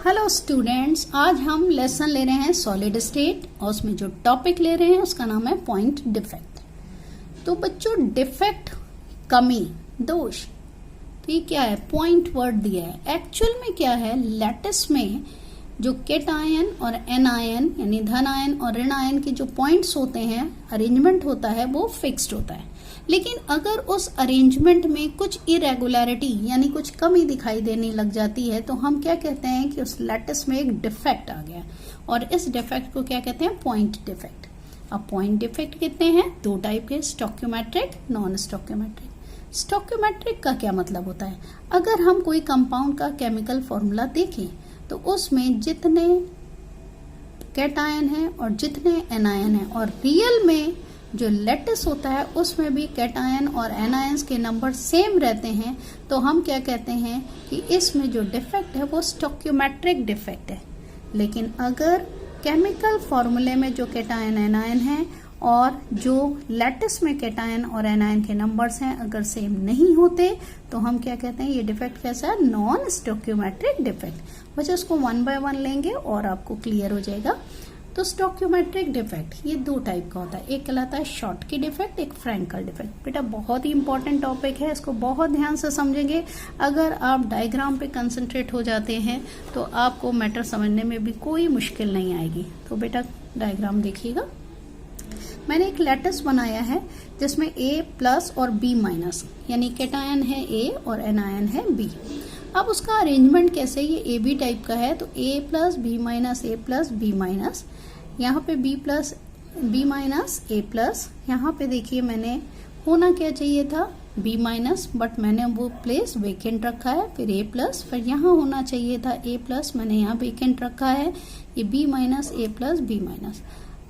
Hello students, आज हम lesson ले रहे हैं सॉलिड स्टेट और उसमें जो टॉपिक ले रहे हैं उसका नाम है पॉइंट डिफेक्ट। तो बच्चों, डिफेक्ट कमी, दोष, तो ये क्या है? पॉइंट वर्ड दिया है। एक्चुअल में क्या है, लैटिस में जो केटायन और एनायन यानी धन आयन और ऋण आयन के जो पॉइंट्स होते हैं, अरेंजमेंट होता है, वो फिक्स्ड होता है। लेकिन अगर उस अरेंजमेंट में कुछ इरेगुलरिटी यानी कुछ कमी दिखाई देने लग जाती है तो हम क्या कहते हैं कि उस लैटिस में एक डिफेक्ट आ गया, और इस डिफेक्ट को क्या कहते हैं? Point defect. अब पॉइंट डिफेक्ट कितने हैं? दो टाइप के, स्टोक्योमेट्रिक, नॉन स्टोक्योमेट्रिक। स्टोक्योमेट्रिक का क्या मतलब होता है? अगर हम कोई कंपाउंड का केमिकल फॉर्मूला देखें तो उसमें जितने कैटायन है और जितने एनायन है, और रियल में जो लैटिस होता है उसमें भी कैटायन और एनायंस के नंबर सेम रहते हैं, तो हम क्या कहते हैं कि इसमें जो डिफेक्ट है वो स्टोक्योमेट्रिक डिफेक्ट है। लेकिन अगर केमिकल फॉर्मूले में जो कैटायन एनायन है और जो लैटिस में कैटायन और एनायन के नंबर्स हैं अगर सेम नहीं होते तो हम क्या कहते हैं? ये डिफेक्ट कैसा है? Non stoichiometric defect. बच्चे उसको वन बाय वन लेंगे और आपको क्लियर हो जाएगा। तो स्टोक्योमेट्रिक डिफेक्ट ये दो टाइप का होता है, एक कहलाता है शॉर्टकी डिफेक्ट, एक फ्रैंकल डिफेक्ट। बेटा बहुत ही इंपॉर्टेंट टॉपिक है, इसको बहुत ध्यान से समझेंगे। अगर आप डायग्राम पे कंसंट्रेट हो जाते हैं तो आपको मैटर समझने में भी कोई मुश्किल नहीं आएगी। तो बेटा डायग्राम देखिएगा। मैंने एक लैटिस बनाया है जिसमें A+ और B- यानी कैटायन है A और एनायन है B। अब उसका अरेंजमेंट कैसे? ये AB टाइप का है तो A+, B-, A+, B-। यहाँ पे B+, B-, A+। यहाँ पे देखिए मैंने होना क्या चाहिए था? B-, बट मैंने वो प्लेस वेकेंट रखा है। फिर A+, फिर यहाँ होना चाहिए था A+, मैंने यहाँ वेकेंट रखा है। ये B-, A+, B-।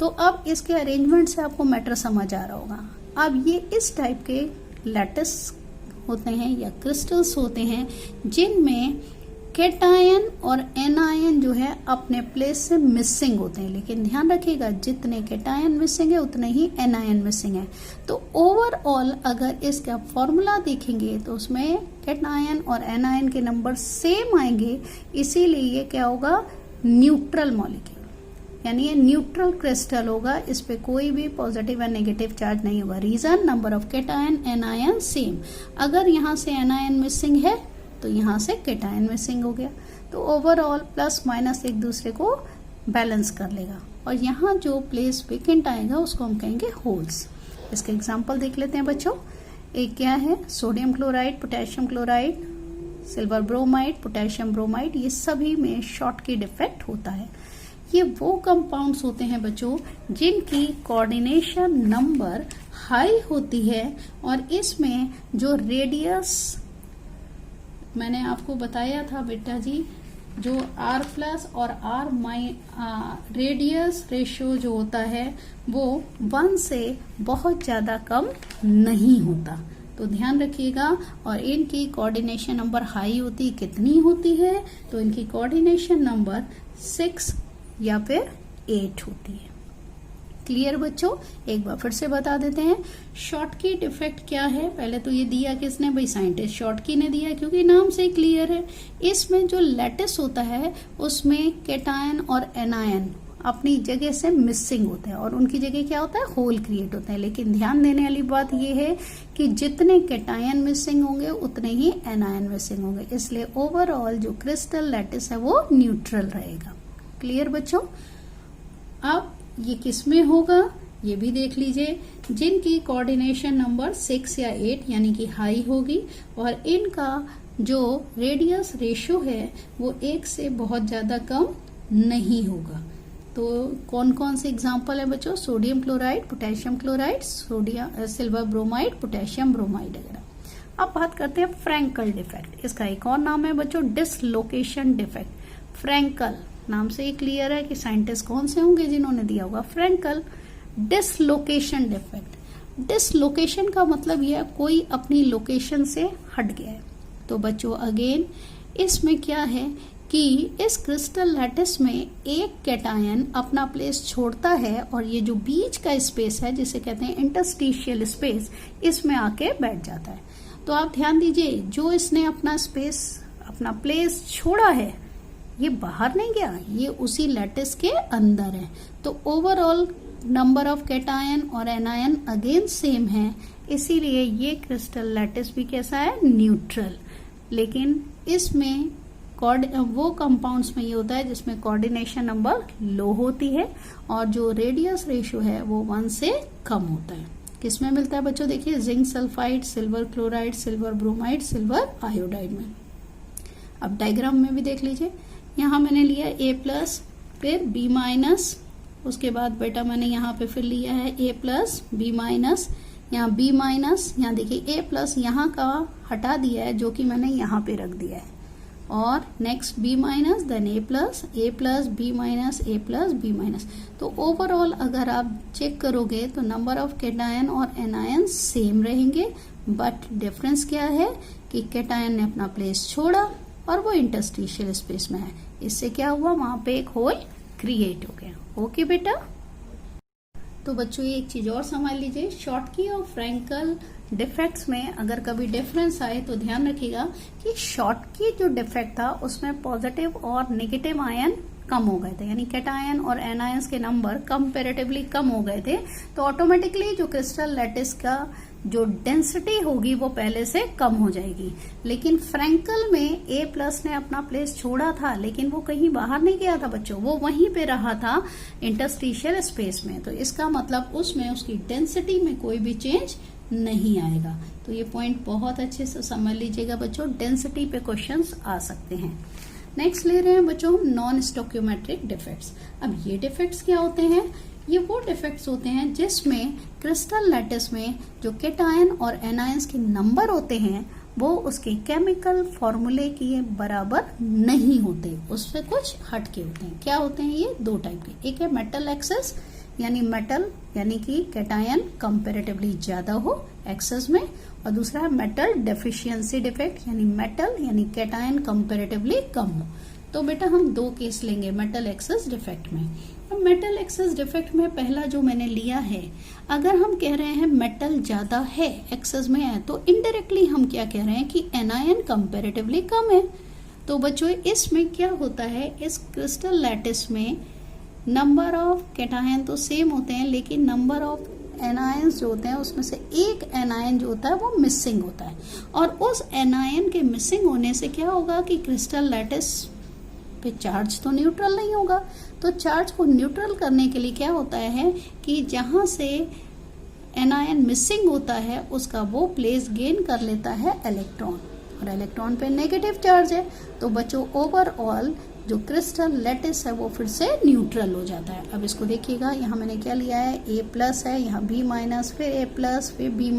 तो अब इसके अरेंजमेंट से आपको मैटर समझ आ रहा होगा। अब ये इस टाइप के लैटिस होते हैं या क्रिस्टल्स होते हैं जिनमें कैटायन और एनायन जो है अपने प्लेस से मिसिंग होते हैं। लेकिन ध्यान रखिएगा, जितने कैटायन मिसिंग है उतने ही एनायन मिसिंग है। तो ओवरऑल अगर इसका फॉर्मूला देखेंगे तो उसमें कैटायन और एनायन के नंबर सेम आएंगे, इसीलिए ये क्या होगा? न्यूट्रल मॉलिक्यूल, यानी ये न्यूट्रल क्रिस्टल होगा। इस पे कोई भी पॉजिटिव एंड नेगेटिव चार्ज नहीं होगा। Reason, number of cation anion same. अगर यहाँ से एनायन मिसिंग है तो यहाँ से कैटायन मिसिंग हो गया, तो ओवरऑल प्लस माइनस एक दूसरे को बैलेंस कर लेगा। और यहाँ जो प्लेस वेकेंट आएगा उसको हम कहेंगे होल्स। इसके एग्जाम्पल देख लेते हैं बच्चों। एक क्या है? Sodium chloride, potassium chloride, silver bromide, potassium bromide, ये सभी में शॉर्टकी डिफेक्ट होता है। ये वो कंपाउंड्स होते हैं बच्चों जिनकी कोऑर्डिनेशन नंबर हाई होती है, और इसमें जो रेडियस मैंने आपको बताया था बेटा जी, जो R+ और R- रेडियस रेशियो जो होता है वो 1 से बहुत ज्यादा कम नहीं होता। तो ध्यान रखिएगा। और इनकी कोऑर्डिनेशन नंबर हाई होती कितनी होती है? तो इनकी कोऑर्डिनेशन नंबर 6 या फिर 8 होती है। क्लियर बच्चों? एक बार फिर से बता देते हैं शॉर्टकी डिफेक्ट क्या है। पहले तो ये दिया किसने? भाई साइंटिस्ट शॉर्टकी ने दिया, क्योंकि नाम से क्लियर है। इसमें जो लैटिस होता है उसमें कैटायन और एनायन अपनी जगह से मिसिंग होते हैं और उनकी जगह क्या होता है? होल क्रिएट होते हैं। लेकिन ध्यान देने वाली बात यह है कि जितने कैटायन मिसिंग होंगे उतने ही एनायन मिसिंग होंगे, इसलिए ओवरऑल जो क्रिस्टल लैटिस है वो न्यूट्रल रहेगा। क्लियर बच्चों? अब ये किस में होगा ये भी देख लीजिए। जिनकी कोऑर्डिनेशन नंबर 6 या 8 यानी कि हाई होगी, और इनका जो रेडियस रेशियो है वो 1 से बहुत ज्यादा कम नहीं होगा। तो कौन कौन से एग्जाम्पल है बच्चों? Sodium chloride, potassium chloride, silver bromide, potassium bromide वगैरह। अब बात करते हैं फ्रैंकल डिफेक्ट। इसका एक और नाम है बच्चों डिसलोकेशन डिफेक्ट। फ्रैंकल नाम से ही क्लियर है कि साइंटिस्ट कौन से होंगे जिन्होंने दिया होगा। Frankel dislocation defect. डिसलोकेशन का मतलब यह कोई अपनी लोकेशन से हट गया है। तो बच्चों अगेन इसमें क्या है कि इस क्रिस्टल लैटिस में एक कैटायन अपना प्लेस छोड़ता है और ये जो बीच का स्पेस है जिसे कहते हैं इंटरस्टिशियल स्पेस, इसमें आके बैठ जाता है। तो आप ध्यान दीजिए, जो इसने अपना स्पेस अपना प्लेस छोड़ा है ये बाहर नहीं गया, ये उसी लैटिस के अंदर है। तो ओवरऑल नंबर ऑफ कैटायन और एनायन अगेन सेम है, इसीलिए ये क्रिस्टल लैटिस भी कैसा है, न्यूट्रल। लेकिन इसमें वो कंपाउंड्स में ये होता है जिसमें कोऑर्डिनेशन नंबर लो होती है और जो रेडियस रेशियो है वो 1 से कम होता है। किसमें मिलता है बच्चों, देखिए zinc sulphide, silver chloride, silver bromide, silver iodide में। अब डायग्राम में भी देख लीजिए, यहाँ मैंने लिया A+, फिर B-, उसके बाद बेटा मैंने यहाँ पे फिर लिया है A+, B-, यहाँ B-, यहाँ देखिए A+, यहाँ का हटा दिया है जो कि मैंने यहाँ पे रख दिया है, और next B-, then A+, B-, A+, B-। तो ओवरऑल अगर आप चेक करोगे तो नंबर ऑफ कैटायन और एनायन सेम रहेंगे, बट डिफरेंस क्या है कि कैटायन ने अपना प्लेस छोड़ा और वो इंटरस्टिशियल स्पेस में है। इससे क्या हुआ, वहां पे एक होल क्रिएट हो गया। ओके बेटा, तो बच्चों ये एक चीज और समझ लीजिए, शॉटकी और फ्रैंकल डिफेक्ट्स में अगर कभी डिफरेंस आए तो ध्यान रखिएगा कि शॉटकी जो डिफेक्ट था उसमें पॉजिटिव और नेगेटिव आयन कम हो गए थे, यानी कैटायन और एनायंस के नंबर कंपैरेटिवली कम हो गए थे, तो ऑटोमेटिकली जो क्रिस्टल लैटिस का जो डेंसिटी होगी वो पहले से कम हो जाएगी। लेकिन फ्रैंकल में A+ ने अपना प्लेस छोड़ा था, लेकिन वो कहीं बाहर नहीं गया था बच्चों, वो वहीं पे रहा था इंटरस्टिशियल स्पेस में। तो इसका मतलब उसमें उसकी डेंसिटी में कोई भी चेंज नहीं आएगा। तो ये पॉइंट बहुत अच्छे से समझ लीजिएगा बच्चों, डेंसिटी पे क्वेश्चंस आ सकते हैं। नेक्स्ट ले रहे हैं बच्चों हम नॉन स्टोक्योमेट्रिक डिफेक्ट्स। अब ये डिफेक्ट्स क्या होते हैं, ये वो डिफेक्ट्स होते हैं जिसमें क्रिस्टल लैटिस में जो कैटायन और एनायंस के नंबर होते हैं वो उसके केमिकल फॉर्मूले के बराबर नहीं होते, उससे कुछ हटके होते हैं। क्या होते हैं ये, दो टाइप के, एक है मेटल एक्सेस, यानी मेटल यानी कि कैटायन कंपैरेटिवली ज्यादा हो एक्सेस में, और दूसरा है मेटल डेफिशिएंसी डिफेक्ट, यानी मेटल यानी कैटायन कंपैरेटिवली कम हो। तो बेटा हम दो केस लेंगे मेटल एक्सेस डिफेक्ट में। अब मेटल एक्सेस डिफेक्ट में पहला जो मैंने लिया है, अगर हम कह रहे हैं मेटल ज्यादा है एक्सेस में है, तो इनडायरेक्टली हम क्या कह रहे हैं कि एनायन कंपैरेटिवली कम है। तो बच्चों इसमें क्या होता है, इस क्रिस्टल लैटिस में नंबर ऑफ कैटायन तो सेम होते हैं, लेकिन नंबर ऑफ एनायंस जो होते हैं उसमें से एक एनायन जो होता है वो मिसिंग होता है, और उस एनायन के मिसिंग होने से क्या होगा कि क्रिस्टल लैटिस पे चार्ज तो न्यूट्रल नहीं होगा। तो चार्ज को न्यूट्रल करने के लिए क्या होता है कि जहां से एनायन मिसिंग होता है उसका वो प्लेस गेन कर लेता है इलेक्ट्रॉन, और इलेक्ट्रॉन पे नेगेटिव चार्ज है। तो बच्चों ओवरऑल जो क्रिस्टल लैटिस है वो फिर से न्यूट्रल हो जाता है। अब इसको देखिएगा, यहाँ मैंने क्या लिया है, A+ है, यहाँ B-, फिर A+, फिर B-,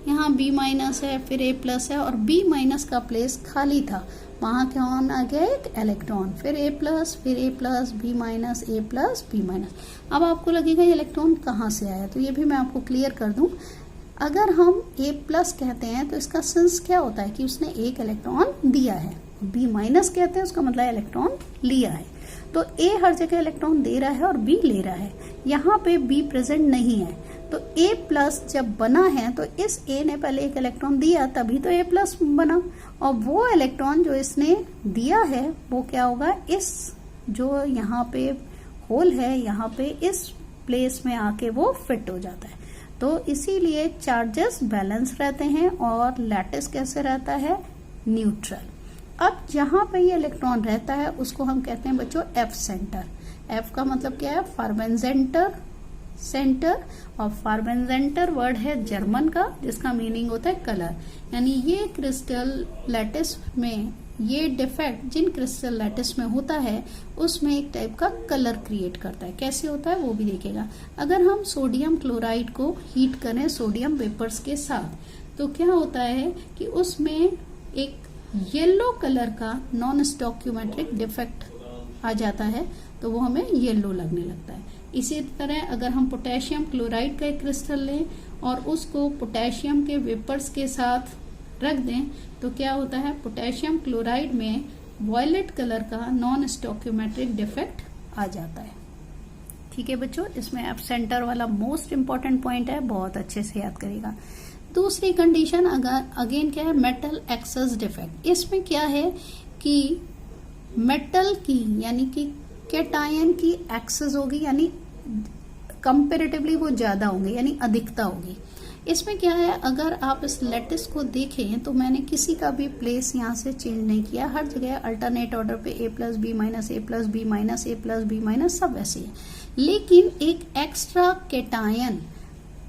यहाँ B- है, फिर A+ है, और B- का प्लेस खाली था, वहां क्या आ गया, एक इलेक्ट्रॉन, फिर A+, फिर A+, B-, A+, B-। अब आपको लगेगा ये इलेक्ट्रॉन कहाँ से आया, तो ये भी मैं आपको क्लियर कर दूं। अगर हम A+ कहते हैं तो इसका सेंस क्या होता है कि उसने एक इलेक्ट्रॉन दिया है, B- कहते हैं उसका मतलब इलेक्ट्रॉन लिया है। तो A हर जगह इलेक्ट्रॉन दे रहा है और B ले रहा है, यहाँ पे B प्रेजेंट नहीं है। तो A+ जब बना है तो इस A ने पहले एक इलेक्ट्रॉन दिया तभी तो A+ बना, और वो इलेक्ट्रॉन जो इसने दिया है वो क्या होगा, इस जो यहाँ पे होल है यहाँ पे इस प्लेस में आके वो फिट हो जाता है। तो इसीलिए चार्जेस बैलेंस रहते हैं और लैटिस कैसे रहता है, न्यूट्रल। अब जहां पे ये इलेक्ट्रॉन रहता है उसको हम कहते हैं बच्चों F सेंटर। F का मतलब क्या है, फार्बेंजेंटर सेंटर, और फार्बेंजेंटर वर्ड है जर्मन का जिसका मीनिंग होता है कलर। यानी ये क्रिस्टल लैटिस में ये डिफेक्ट जिन क्रिस्टल लैटिस में होता है उसमें एक टाइप का कलर क्रिएट करता है। कैसे होता है वो भी देखेगा। अगर हम सोडियम क्लोराइड को हीट करें सोडियम वेपर्स के साथ तो क्या होता है कि उसमें एक येलो कलर का नॉन स्टोक्योमेट्रिक डिफेक्ट आ जाता है, तो वो हमें येलो लगने लगता है। इसी तरह अगर हम पोटेशियम क्लोराइड का एक क्रिस्टल लें और उसको पोटेशियम के वेपर्स के साथ रख दें तो क्या होता है, पोटेशियम क्लोराइड में वॉयलेट कलर का नॉन स्टोक्योमेट्रिक डिफेक्ट आ जाता है। ठीक है बच्चों, इसमें अब सेंटर वाला मोस्ट इंपॉर्टेंट पॉइंट है, बहुत अच्छे से याद करेगा। दूसरी कंडीशन अगर अगेन क्या है, मेटल एक्सेस डिफेक्ट। इसमें क्या है कि मेटल की यानी कि कैटायन की एक्सेस होगी, यानी कंपेरेटिवली वो ज्यादा होंगे, यानी अधिकता होगी। इसमें क्या है, अगर आप इस लैटिस को देखें तो मैंने किसी का भी प्लेस यहाँ से चेंज नहीं किया, हर जगह अल्टरनेट ऑर्डर पे A plus B minus A plus B minus A plus B minus सब वैसे है। लेकिन एक एक्स्ट्रा कैटायन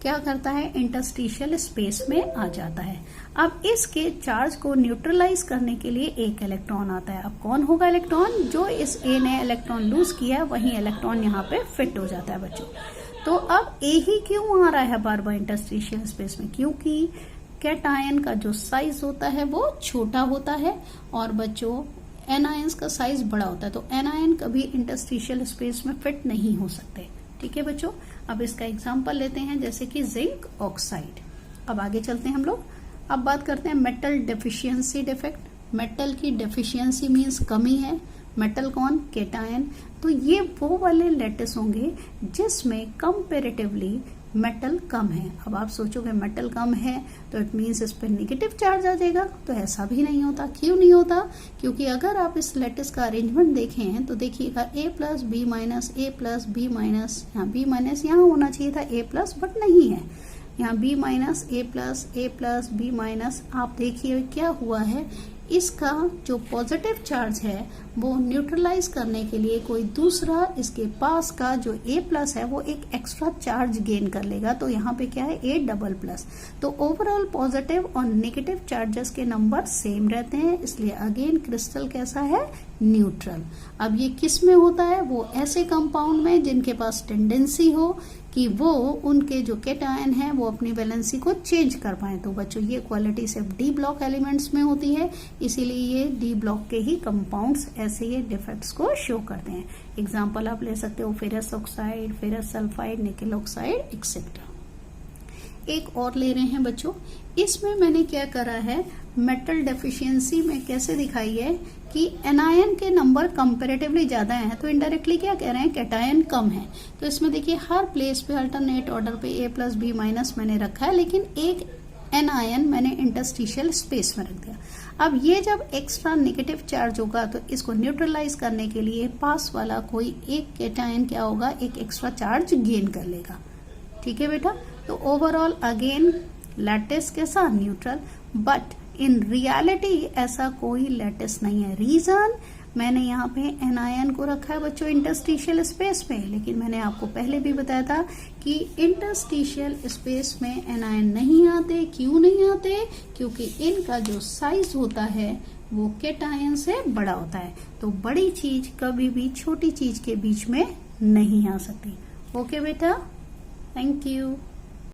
क्या करता है, इंटरस्टिशियल स्पेस में आ जाता है। अब इसके चार्ज को न्यूट्रलाइज करने के लिए एक इलेक्ट्रॉन आता है। अब कौन होगा इलेक्ट्रॉन, जो इस ए ने इलेक्ट्रॉन लूज किया वही इलेक्ट्रॉन यहाँ पे फिट हो जाता है बच्चों। तो अब ए ही क्यों आ रहा है बार बार इंटरस्टिशियल स्पेस में, क्योंकि कैटायन का जो साइज होता है वो छोटा होता है और बच्चों एनायंस का साइज बड़ा होता है, तो एनायन कभी इंटरस्टिशियल स्पेस में फिट नहीं हो सकते। ठीक है बच्चों, अब इसका एग्जांपल लेते हैं जैसे कि जिंक ऑक्साइड। अब आगे चलते हैं हम लोग। अब बात करते हैं मेटल डेफिशिएंसी डिफेक्ट। मेटल की डेफिशिएंसी मीन्स कमी है, मेटल कौन, कैटायन। तो ये वो वाले लैटिस होंगे जिसमें कंपेरेटिवली मेटल कम है। अब आप सोचोगे मेटल कम है तो इट मीन्स इस पर नेगेटिव चार्ज आ जाएगा, तो ऐसा भी नहीं होता। क्यों नहीं होता, क्योंकि अगर आप इस लैटिस का अरेंजमेंट देखें तो देखिएगा A plus B minus A plus B minus, यहाँ बी माइनस यहाँ होना चाहिए था A प्लस, बट नहीं है, यहाँ B minus A plus B minus. आप देखिए क्या हुआ है, इसका जो पॉजिटिव चार्ज है वो न्यूट्रलाइज करने के लिए कोई दूसरा इसके पास का जो A प्लस है वो एक एक्स्ट्रा चार्ज गेन कर लेगा, तो यहाँ पे क्या है A डबल प्लस। तो ओवरऑल पॉजिटिव और नेगेटिव चार्जेस के नंबर सेम रहते हैं, इसलिए अगेन क्रिस्टल कैसा है, न्यूट्रल। अब ये किस में होता है, वो ऐसे कंपाउंड में जिनके पास टेंडेंसी हो कि वो उनके जो कैटायन है वो अपनी वैलेंसी को चेंज कर पाए। तो बच्चों ये क्वालिटी सिर्फ डी ब्लॉक एलिमेंट्स में होती है, इसीलिए ये डी ब्लॉक के ही कंपाउंड्स ऐसे ये डिफेक्ट्स को शो करते हैं। एग्जांपल आप ले सकते हो फेरस ऑक्साइड, फेरस सल्फाइड, निकल ऑक्साइड एक्सेट्रा। एक और ले रहे हैं बच्चों, इसमें मैंने क्या करा है, मेटल डेफिशिएंसी में कैसे दिखाई है कि एनायन के नंबर कंपैरेटिवली ज्यादा हैं, तो इनडायरेक्टली क्या कह रहे हैं, कैटायन कम है। तो इसमें देखिए हर प्लेस पे अल्टरनेट ऑर्डर पे A प्लस बी माइनस मैंने रखा है, लेकिन एक एनायन मैंने इंटरस्टिशियल स्पेस में रख दिया। अब ये जब एक्स्ट्रा नेगेटिव चार्ज होगा तो इसको न्यूट्रलाइज करने के लिए पास वाला कोई एक कैटायन क्या होगा, एक एक्स्ट्रा चार्ज गेन कर लेगा। ठीक है बेटा, तो ओवरऑल अगेन लैटिस कैसा, न्यूट्रल। बट इन रियलिटी ऐसा कोई लैटिस नहीं है। रीजन, मैंने यहाँ पे एनायन को रखा है बच्चों इंटरस्टिशियल स्पेस में, लेकिन मैंने आपको पहले भी बताया था कि इंटरस्टिशियल स्पेस में एनायन नहीं आते। क्यों नहीं आते, क्योंकि इनका जो साइज होता है वो कैटायन से बड़ा होता है। तो बड़ी चीज कभी भी छोटी चीज के बीच में नहीं आ सकती। ओके बेटा, थैंक यू।